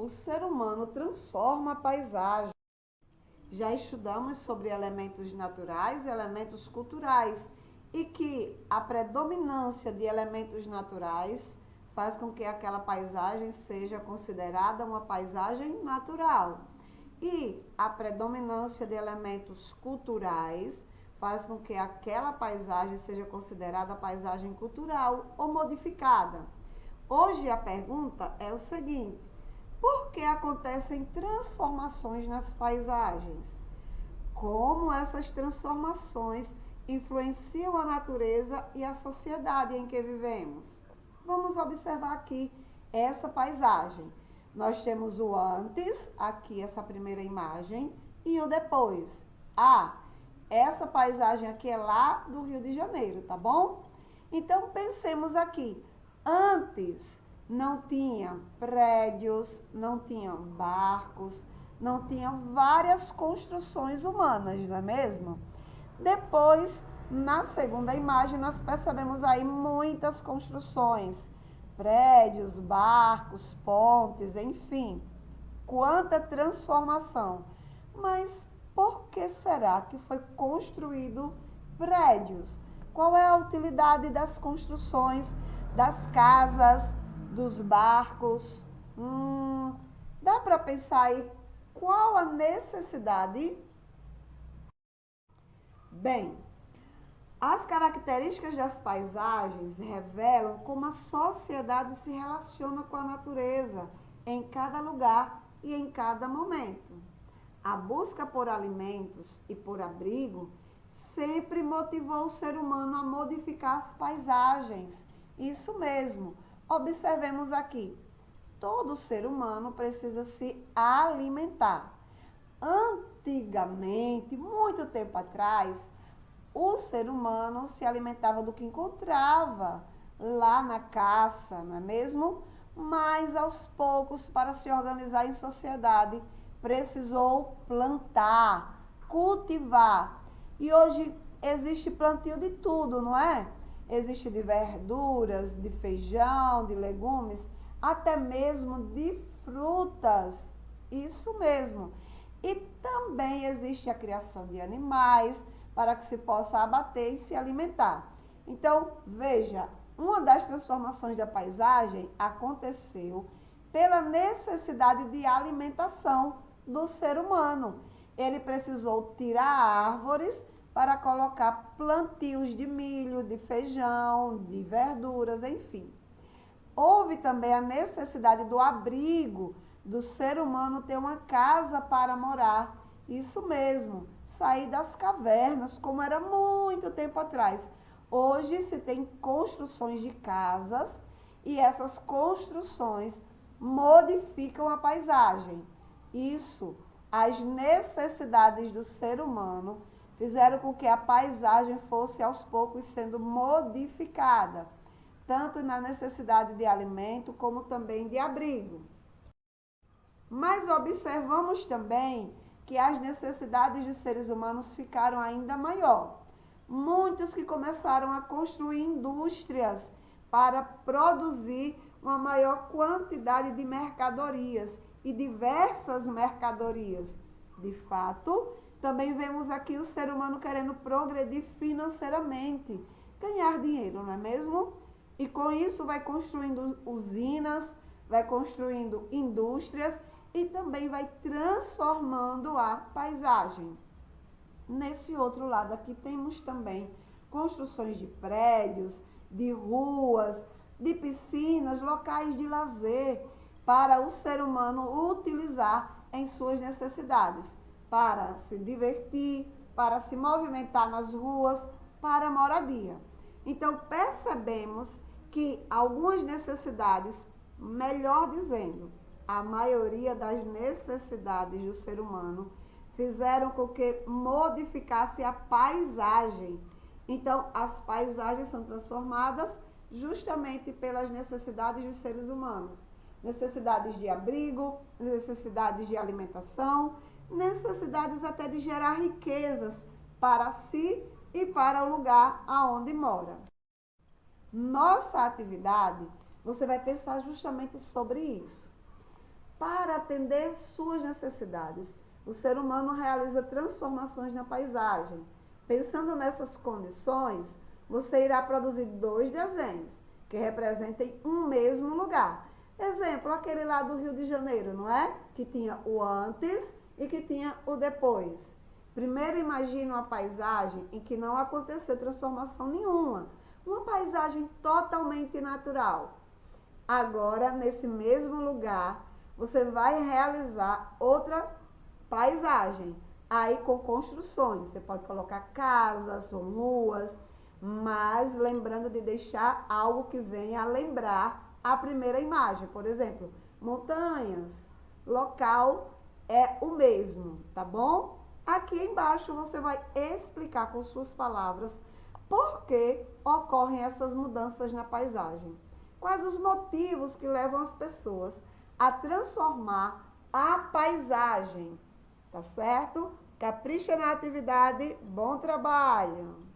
o ser humano transforma a paisagem. Já estudamos sobre elementos naturais e elementos culturais e que a predominância de elementos naturais faz com que aquela paisagem seja considerada uma paisagem natural. E a predominância de elementos culturais faz com que aquela paisagem seja considerada paisagem cultural ou modificada. Hoje a pergunta é o seguinte: por que acontecem transformações nas paisagens? Como essas transformações influenciam a natureza e a sociedade em que vivemos? Vamos observar aqui essa paisagem. Nós temos o antes, aqui essa primeira imagem, e o depois. Essa paisagem aqui é lá do Rio de Janeiro, tá bom? Então, pensemos aqui. Antes não tinha prédios, não tinha barcos, não tinha várias construções humanas, não é mesmo? Depois, na segunda imagem, nós percebemos aí muitas construções, prédios, barcos, pontes, enfim. Quanta transformação! Mas por que será que foi construído prédios? Qual é a utilidade das construções, das casas, dos barcos? Dá para pensar aí qual a necessidade? Bem, as características das paisagens revelam como a sociedade se relaciona com a natureza em cada lugar e em cada momento. A busca por alimentos e por abrigo sempre motivou o ser humano a modificar as paisagens. Isso mesmo. Observemos aqui. Todo ser humano precisa se alimentar. Antigamente, muito tempo atrás, o ser humano se alimentava do que encontrava lá na caça, não é mesmo? Mas aos poucos, para se organizar em sociedade, precisou plantar, cultivar. E hoje existe plantio de tudo, não é? Existe de verduras, de feijão, de legumes, até mesmo de frutas. Isso mesmo. E também existe a criação de animais para que se possa abater e se alimentar. Então, veja, uma das transformações da paisagem aconteceu pela necessidade de alimentação do ser humano. Ele precisou tirar árvores para colocar plantios de milho, de feijão, de verduras, enfim. Houve também a necessidade do abrigo, do ser humano ter uma casa para morar. Isso mesmo, sair das cavernas, como era muito tempo atrás. Hoje se tem construções de casas e essas construções modificam a paisagem. Isso, as necessidades do ser humano fizeram com que a paisagem fosse aos poucos sendo modificada, tanto na necessidade de alimento como também de abrigo. Mas observamos também que as necessidades dos seres humanos ficaram ainda maior. Muitos que começaram a construir indústrias para produzir uma maior quantidade de mercadorias e diversas mercadorias. De fato, também vemos aqui o ser humano querendo progredir financeiramente, ganhar dinheiro, não é mesmo? E com isso vai construindo usinas, vai construindo indústrias e também vai transformando a paisagem. Nesse outro lado aqui temos também construções de prédios, de ruas, de piscinas, locais de lazer para o ser humano utilizar em suas necessidades, para se divertir, para se movimentar nas ruas, para moradia. Então percebemos que algumas necessidades, melhor dizendo, a maioria das necessidades do ser humano fizeram com que modificasse a paisagem. Então, as paisagens são transformadas justamente pelas necessidades dos seres humanos. Necessidades de abrigo, necessidades de alimentação, necessidades até de gerar riquezas para si e para o lugar aonde mora. Nossa atividade, você vai pensar justamente sobre isso. para atender suas necessidades. O ser humano realiza transformações na paisagem. Pensando nessas condições, você irá produzir 2 desenhos que representem um mesmo lugar. Exemplo, aquele lá do Rio de Janeiro, não é? Que tinha o antes e que tinha o depois. Primeiro imagine uma paisagem em que não aconteceu transformação nenhuma. Uma paisagem totalmente natural. Agora, nesse mesmo lugar, você vai realizar outra paisagem. Aí com construções. Você pode colocar casas ou ruas, mas lembrando de deixar algo que venha a lembrar a primeira imagem. Por exemplo, montanhas, local é o mesmo, tá bom? Aqui embaixo você vai explicar com suas palavras por que ocorrem essas mudanças na paisagem. Quais os motivos que levam as pessoas a transformar a paisagem, tá certo? Capricha na atividade, bom trabalho!